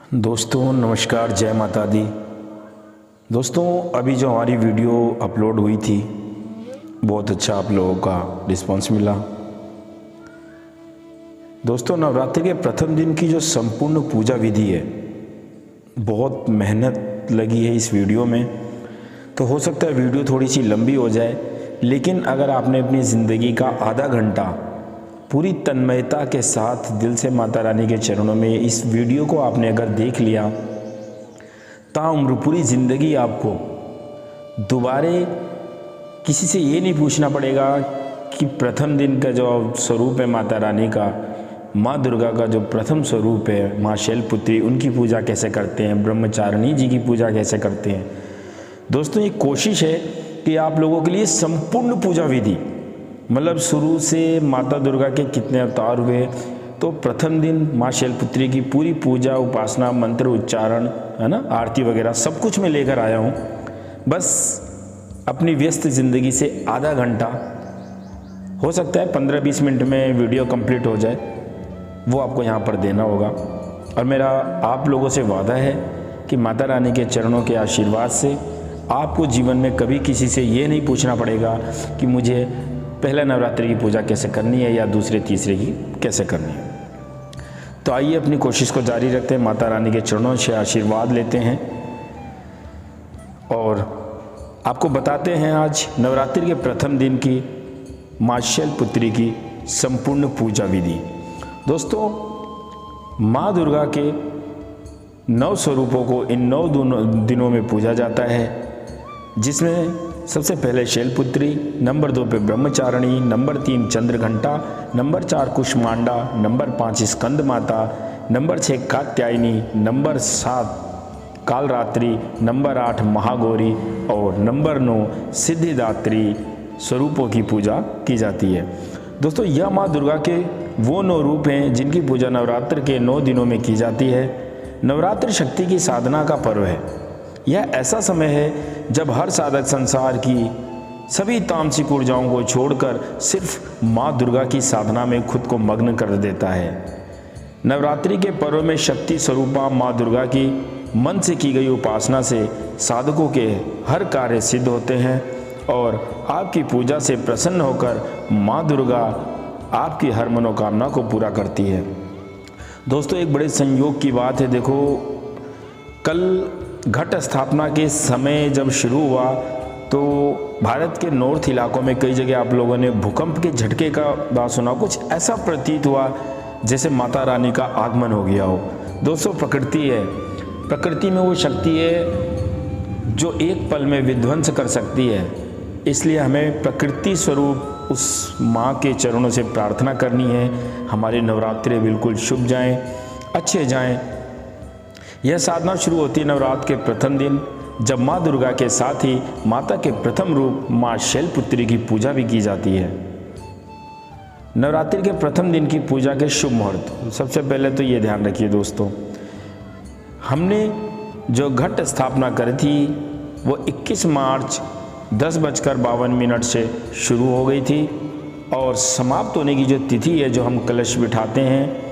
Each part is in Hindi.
दोस्तों नमस्कार, जय माता दी। दोस्तों अभी जो हमारी वीडियो अपलोड हुई थी बहुत अच्छा आप लोगों का रिस्पांस मिला। दोस्तों नवरात्रि के प्रथम दिन की जो संपूर्ण पूजा विधि है, बहुत मेहनत लगी है इस वीडियो में। तो हो सकता है वीडियो थोड़ी सी लंबी हो जाए, लेकिन अगर आपने अपनी ज़िंदगी का आधा घंटा पूरी तन्मयता के साथ दिल से माता रानी के चरणों में इस वीडियो को आपने अगर देख लिया, ताउम्र पूरी ज़िंदगी आपको दोबारे किसी से ये नहीं पूछना पड़ेगा कि प्रथम दिन का जो स्वरूप है माता रानी का, माँ दुर्गा का जो प्रथम स्वरूप है माँ शैलपुत्री, उनकी पूजा कैसे करते हैं, ब्रह्मचारिणी जी की पूजा कैसे करते हैं। दोस्तों ये कोशिश है कि आप लोगों के लिए संपूर्ण पूजा विधि, मतलब शुरू से माता दुर्गा के कितने अवतार हुए, तो प्रथम दिन माँ शैलपुत्री की पूरी पूजा, उपासना, मंत्र उच्चारण, है ना, आरती वगैरह सब कुछ मैं लेकर आया हूँ। बस अपनी व्यस्त ज़िंदगी से आधा घंटा, हो सकता है 15-20 मिनट में वीडियो कंप्लीट हो जाए, वो आपको यहाँ पर देना होगा। और मेरा आप लोगों से वादा है कि माता रानी के चरणों के आशीर्वाद से आपको जीवन में कभी किसी से ये नहीं पूछना पड़ेगा कि मुझे पहले नवरात्रि की पूजा कैसे करनी है या दूसरे तीसरे की कैसे करनी है। तो आइए अपनी कोशिश को जारी रखते हैं, माता रानी के चरणों से आशीर्वाद लेते हैं और आपको बताते हैं आज नवरात्रि के प्रथम दिन की माँ शैलपुत्री की संपूर्ण पूजा विधि। दोस्तों माँ दुर्गा के 9 स्वरूपों को इन 9 दिनों में पूजा जाता है, जिसमें सबसे पहले शैलपुत्री, नंबर 2 पे Brahmacharini, number 3 Chandraghanta, number 4 Kushmanda, number 5 Skanda Mata, number 6 Katyayani, number 7 Kalaratri, number 8 Mahagauri और नंबर 9 सिद्धिदात्री स्वरूपों की पूजा की जाती है। दोस्तों यह माँ दुर्गा के वो 9 रूप हैं जिनकी पूजा नवरात्र के 9 दिनों में की जाती है। नवरात्र शक्ति की साधना का पर्व है। यह ऐसा समय है जब हर साधक संसार की सभी तामसिक ऊर्जाओं को छोड़कर सिर्फ माँ दुर्गा की साधना में खुद को मग्न कर देता है। नवरात्रि के पर्व में शक्ति स्वरूपा माँ दुर्गा की मन से की गई उपासना से साधकों के हर कार्य सिद्ध होते हैं और आपकी पूजा से प्रसन्न होकर माँ दुर्गा आपकी हर मनोकामना को पूरा करती है। दोस्तों एक बड़े संयोग की बात है, देखो कल घट स्थापना के समय जब शुरू हुआ तो भारत के नॉर्थ इलाकों में कई जगह आप लोगों ने भूकंप के झटके का बात सुना। कुछ ऐसा प्रतीत हुआ जैसे माता रानी का आगमन हो गया हो। दोस्तों प्रकृति है, प्रकृति में वो शक्ति है जो एक पल में विध्वंस कर सकती है। इसलिए हमें प्रकृति स्वरूप उस माँ के चरणों से प्रार्थना करनी है, हमारे नवरात्रि बिल्कुल शुभ जाएं, अच्छे जाएं। यह साधना शुरू होती है नवरात्र के प्रथम दिन, जब माँ दुर्गा के साथ ही माता के प्रथम रूप माँ शैलपुत्री की पूजा भी की जाती है। नवरात्रि के प्रथम दिन की पूजा के शुभ मुहूर्त, सबसे पहले तो ये ध्यान रखिए दोस्तों, हमने जो घट स्थापना करी थी वो 21 मार्च 10:52 से शुरू हो गई थी और समाप्त होने की जो तिथि है, जो हम कलश बिठाते हैं,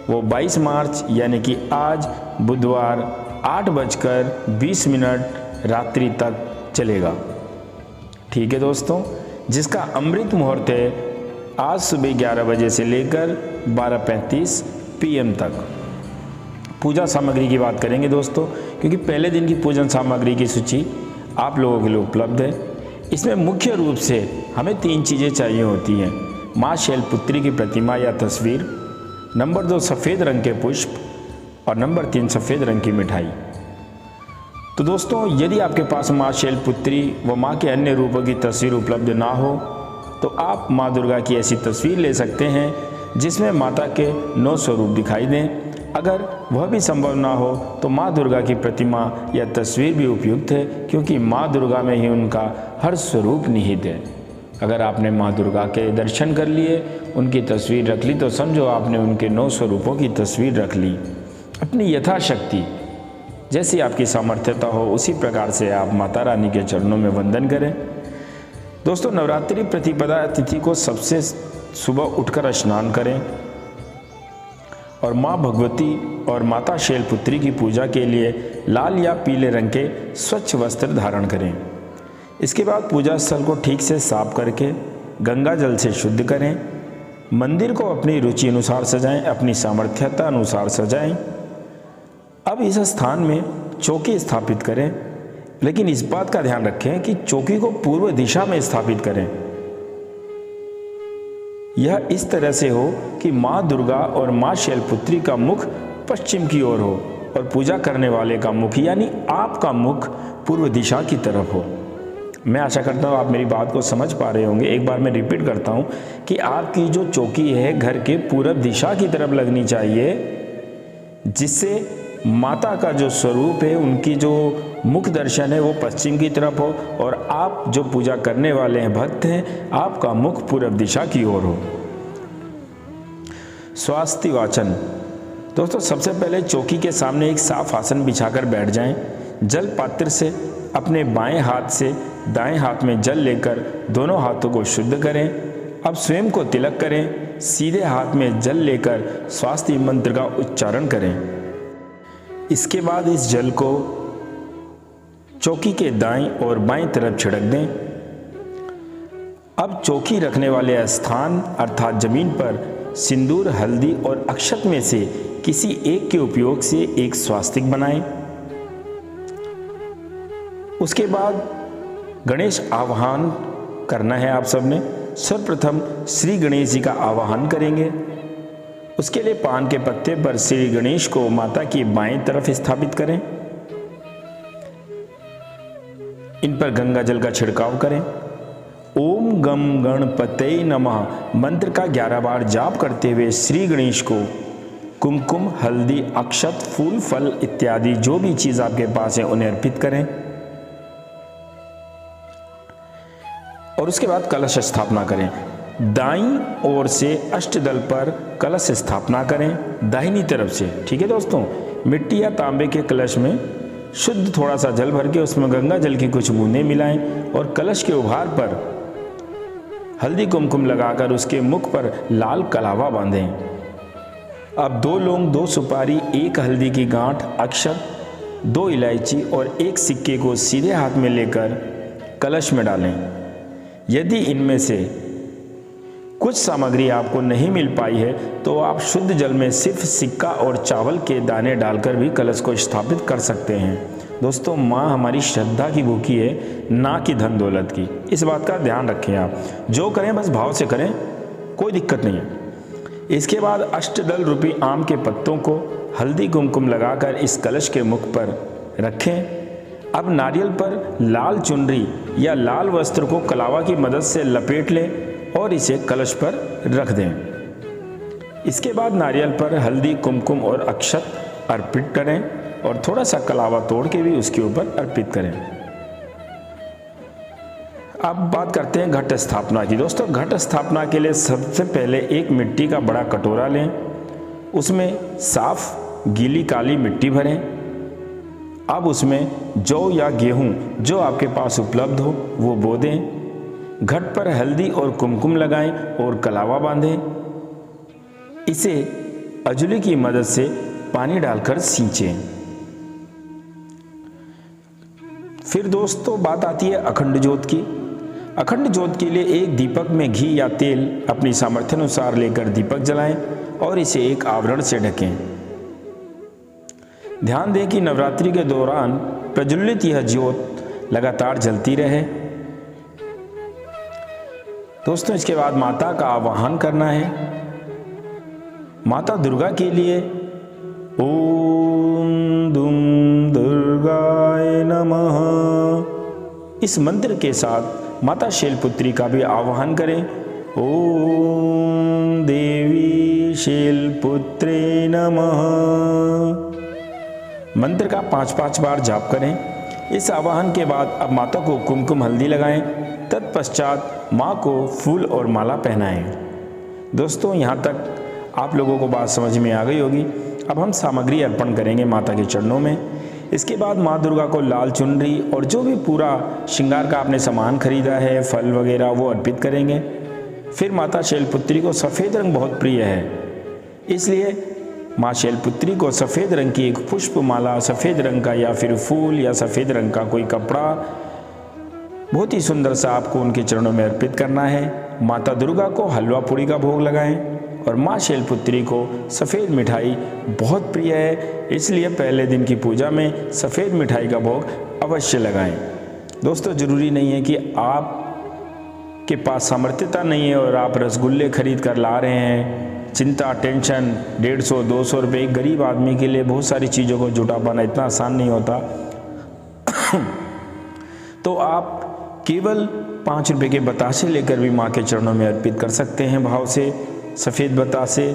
वो 22 मार्च यानी कि आज बुधवार 8:20 रात्रि तक चलेगा। ठीक है दोस्तों, जिसका अमृत मुहूर्त है आज सुबह 11 बजे से लेकर 12:35 PM तक। पूजा सामग्री की बात करेंगे दोस्तों, क्योंकि पहले दिन की पूजन सामग्री की सूची आप लोगों के लिए उपलब्ध है। इसमें मुख्य रूप से हमें 3 चीज़ें चाहिए होती हैं। माँ शैलपुत्री की प्रतिमा या तस्वीर, नंबर 2 सफ़ेद रंग के पुष्प और नंबर 3 सफ़ेद रंग की मिठाई। तो दोस्तों यदि आपके पास माँ शैलपुत्री व माँ के अन्य रूपों की तस्वीर उपलब्ध ना हो तो आप माँ दुर्गा की ऐसी तस्वीर ले सकते हैं जिसमें माता के 9 स्वरूप दिखाई दें। अगर वह भी संभव ना हो तो माँ दुर्गा की प्रतिमा या तस्वीर भी उपयुक्त है, क्योंकि माँ दुर्गा में ही उनका हर स्वरूप निहित है। अगर आपने माँ दुर्गा के दर्शन कर लिए, उनकी तस्वीर रख ली, तो समझो आपने उनके 9 स्वरूपों की तस्वीर रख ली। अपनी यथाशक्ति जैसी आपकी सामर्थ्यता हो उसी प्रकार से आप माता रानी के चरणों में वंदन करें। दोस्तों नवरात्रि प्रतिपदा तिथि को सबसे सुबह उठकर स्नान करें और माँ भगवती और माता शैलपुत्री की पूजा के लिए लाल या पीले रंग के स्वच्छ वस्त्र धारण करें। इसके बाद पूजा स्थल को ठीक से साफ करके गंगा जल से शुद्ध करें। मंदिर को अपनी रुचि अनुसार सजाएं, अपनी सामर्थ्यता अनुसार सजाएं। अब इस स्थान में चौकी स्थापित करें, लेकिन इस बात का ध्यान रखें कि चौकी को पूर्व दिशा में स्थापित करें। यह इस तरह से हो कि माँ दुर्गा और माँ शैलपुत्री का मुख पश्चिम की ओर हो और पूजा करने वाले का मुख यानी आपका मुख पूर्व दिशा की तरफ हो। मैं आशा करता हूँ आप मेरी बात को समझ पा रहे होंगे। एक बार मैं रिपीट करता हूँ कि आपकी जो चौकी है घर के पूर्व दिशा की तरफ लगनी चाहिए, जिससे माता का जो स्वरूप है, उनकी जो मुख दर्शन है वो पश्चिम की तरफ हो और आप जो पूजा करने वाले हैं भक्त हैं, आपका मुख पूर्व दिशा की ओर हो। स्वास्ति वाचन। दोस्तों सबसे पहले चौकी के सामने एक साफ आसन बिछाकर बैठ जाएं। जल पात्र से अपने बाएं हाथ से दाएं हाथ में जल लेकर दोनों हाथों को शुद्ध करें। अब स्वयं को तिलक करें। सीधे हाथ में जल लेकर स्वास्ति मंत्र का उच्चारण करें। इसके बाद इस जल को चौकी के दाईं और बाईं तरफ छिड़क दें। अब चौकी रखने वाले स्थान अर्थात जमीन पर सिंदूर, हल्दी और अक्षत में से किसी एक के उपयोग से एक स्वास्तिक बनाएं। उसके बाद गणेश आवाहन करना है। आप सबने सर्वप्रथम श्री गणेश जी का आवाहन करेंगे। उसके लिए पान के पत्ते पर श्री गणेश को माता की बाएं तरफ स्थापित करें। इन पर गंगा जल का छिड़काव करें। ओम गम गणपतये नमः मंत्र का 11 बार जाप करते हुए श्री गणेश को कुमकुम, हल्दी, अक्षत, फूल, फल इत्यादि जो भी चीज आपके पास है उन्हें अर्पित करें। और उसके बाद कलश स्थापना करें। दाईं ओर से अष्टदल पर कलश स्थापना करें, दाहिनी तरफ से। ठीक है दोस्तों, मिट्टी या तांबे के कलश में शुद्ध थोड़ा सा जल भर के उसमें गंगा जल की कुछ बूंदें मिलाएं और कलश के उभार पर हल्दी कुमकुम लगाकर उसके मुख पर लाल कलावा बांधें। अब 2 लौंग, 2 सुपारी, 1 हल्दी की गांठ, अक्षत, 2 इलायची और 1 सिक्के को सीधे हाथ में लेकर कलश में डालें। यदि इनमें से कुछ सामग्री आपको नहीं मिल पाई है तो आप शुद्ध जल में सिर्फ सिक्का और चावल के दाने डालकर भी कलश को स्थापित कर सकते हैं। दोस्तों माँ हमारी श्रद्धा की भूखी है, ना कि धन दौलत की। इस बात का ध्यान रखें। आप जो करें बस भाव से करें, कोई दिक्कत नहीं है। इसके बाद अष्टदल रूपी आम के पत्तों को हल्दी कुमकुम लगाकर इस कलश के मुख पर रखें। अब नारियल पर लाल चुनरी या लाल वस्त्र को कलावा की मदद से लपेट लें और इसे कलश पर रख दें। इसके बाद नारियल पर हल्दी, कुमकुम और अक्षत अर्पित करें और थोड़ा सा कलावा तोड़ के भी उसके ऊपर अर्पित करें। अब बात करते हैं घट स्थापना की। दोस्तों घट स्थापना के लिए सबसे पहले एक मिट्टी का बड़ा कटोरा लें, उसमें साफ गीली काली मिट्टी भरें। अब उसमें जौ या गेहूं जो आपके पास उपलब्ध हो वो बो दें। घट पर हल्दी और कुमकुम लगाएं और कलावा बांधें। इसे अजली की मदद से पानी डालकर सींचें। फिर दोस्तों बात आती है अखंड ज्योत की। अखंड ज्योत के लिए एक दीपक में घी या तेल अपनी सामर्थ्य अनुसार लेकर दीपक जलाएं और इसे एक आवरण से ढकें। ध्यान दें कि नवरात्रि के दौरान प्रज्वलित यह ज्योत लगातार जलती रहे। दोस्तों इसके बाद माता का आवाहन करना है। माता दुर्गा के लिए ओम दुम दुर्गाय नमः इस मंत्र के साथ माता शैलपुत्री का भी आवाहन करें। ओम देवी शैलपुत्रे नमः मंत्र का 5-5 बार जाप करें। इस आवाहन के बाद अब माता को कुमकुम हल्दी लगाएं। तत्पश्चात माँ को फूल और माला पहनाएं। दोस्तों यहाँ तक आप लोगों को बात समझ में आ गई होगी। अब हम सामग्री अर्पण करेंगे माता के चरणों में। इसके बाद माँ दुर्गा को लाल चुनरी और जो भी पूरा श्रृंगार का आपने सामान खरीदा है, फल वगैरह, वो अर्पित करेंगे। फिर माता शैलपुत्री को सफ़ेद रंग बहुत प्रिय है, इसलिए माँ शैलपुत्री को सफ़ेद रंग की एक पुष्प माला, सफ़ेद रंग का या फिर फूल या सफ़ेद रंग का कोई कपड़ा बहुत ही सुंदर सा आपको उनके चरणों में अर्पित करना है। माता दुर्गा को हलवा पूड़ी का भोग लगाएं और माँ शैलपुत्री को सफ़ेद मिठाई बहुत प्रिय है, इसलिए पहले दिन की पूजा में सफ़ेद मिठाई का भोग अवश्य लगाएं। दोस्तों, ज़रूरी नहीं है कि आप के पास सामर्थ्यता नहीं है और आप रसगुल्ले खरीद कर ला रहे हैं। चिंता, टेंशन, 150-200 रुपये एक गरीब आदमी के लिए बहुत सारी चीज़ों को जुटा पाना इतना आसान नहीं होता। तो आप केवल 5 रुपये के बतासे लेकर भी माँ के चरणों में अर्पित कर सकते हैं भाव से, सफ़ेद बतासे।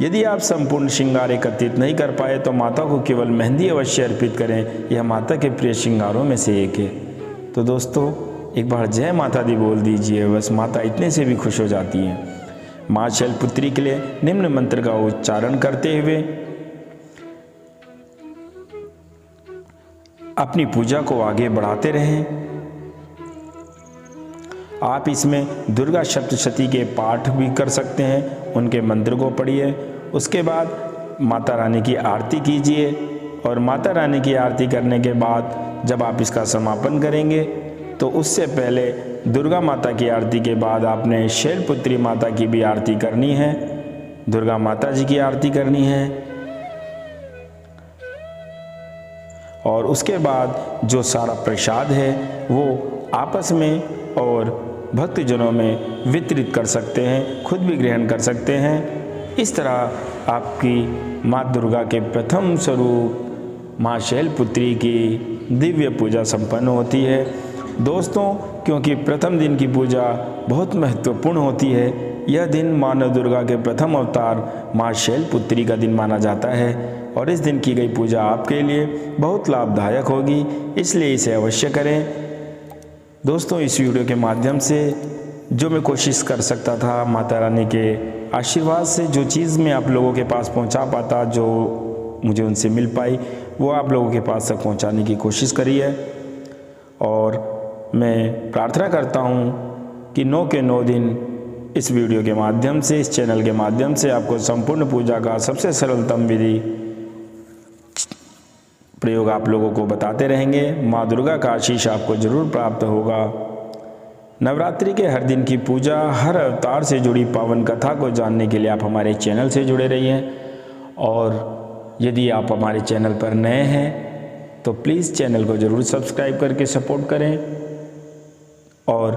यदि आप संपूर्ण श्रृंगार एकत्रित नहीं कर पाए तो माता को केवल मेहंदी अवश्य अर्पित करें, यह माता के प्रिय श्रृंगारों में से एक है। तो दोस्तों, एक बार जय माता दी बोल दीजिए, बस माता इतने से भी खुश हो जाती हैं। माँ शैलपुत्री के लिए निम्न मंत्र का उच्चारण करते हुए अपनी पूजा को आगे बढ़ाते रहें। आप इसमें दुर्गा सप्तशती के पाठ भी कर सकते हैं, उनके मंत्र को पढ़िए। उसके बाद माता रानी की आरती कीजिए और माता रानी की आरती करने के बाद जब आप इसका समापन करेंगे तो उससे पहले दुर्गा माता की आरती के बाद आपने शैलपुत्री माता की भी आरती करनी है, दुर्गा माता जी की आरती करनी है। और उसके बाद जो सारा प्रसाद है वो आपस में और भक्तजनों में वितरित कर सकते हैं, खुद भी ग्रहण कर सकते हैं। इस तरह आपकी माँ दुर्गा के प्रथम स्वरूप माँ शैलपुत्री की दिव्य पूजा संपन्न होती है। दोस्तों, क्योंकि प्रथम दिन की पूजा बहुत महत्वपूर्ण होती है, यह दिन माँ दुर्गा के प्रथम अवतार माँ शैलपुत्री का दिन माना जाता है और इस दिन की गई पूजा आपके लिए बहुत लाभदायक होगी, इसलिए इसे अवश्य करें। दोस्तों, इस वीडियो के माध्यम से जो मैं कोशिश कर सकता था माता रानी के आशीर्वाद से जो चीज़ मैं आप लोगों के पास पहुंचा पाता, जो मुझे उनसे मिल पाई, वो आप लोगों के पास तक पहुंचाने की कोशिश करी है। और मैं प्रार्थना करता हूं कि 9 के 9 दिन इस वीडियो के माध्यम से, इस चैनल के माध्यम से आपको संपूर्ण पूजा का सबसे सरलतम विधि प्रयोग आप लोगों को बताते रहेंगे। माँ दुर्गा का आशीष आपको जरूर प्राप्त होगा। नवरात्रि के हर दिन की पूजा, हर अवतार से जुड़ी पावन कथा को जानने के लिए आप हमारे चैनल से जुड़े रहिए। और यदि आप हमारे चैनल पर नए हैं तो प्लीज़ चैनल को ज़रूर सब्सक्राइब करके सपोर्ट करें, और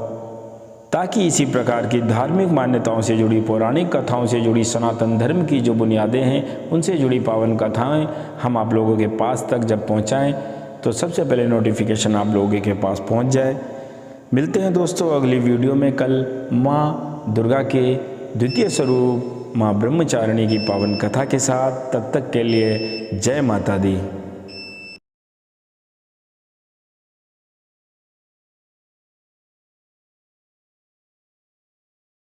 ताकि इसी प्रकार की धार्मिक मान्यताओं से जुड़ी, पौराणिक कथाओं से जुड़ी, सनातन धर्म की जो बुनियादें हैं उनसे जुड़ी पावन कथाएं हम आप लोगों के पास तक जब पहुंचाएं तो सबसे पहले नोटिफिकेशन आप लोगों के पास पहुंच जाए। मिलते हैं दोस्तों अगली वीडियो में कल माँ दुर्गा के द्वितीय स्वरूप माँ ब्रह्मचारिणी की पावन कथा के साथ। तब तक के लिए जय माता दी।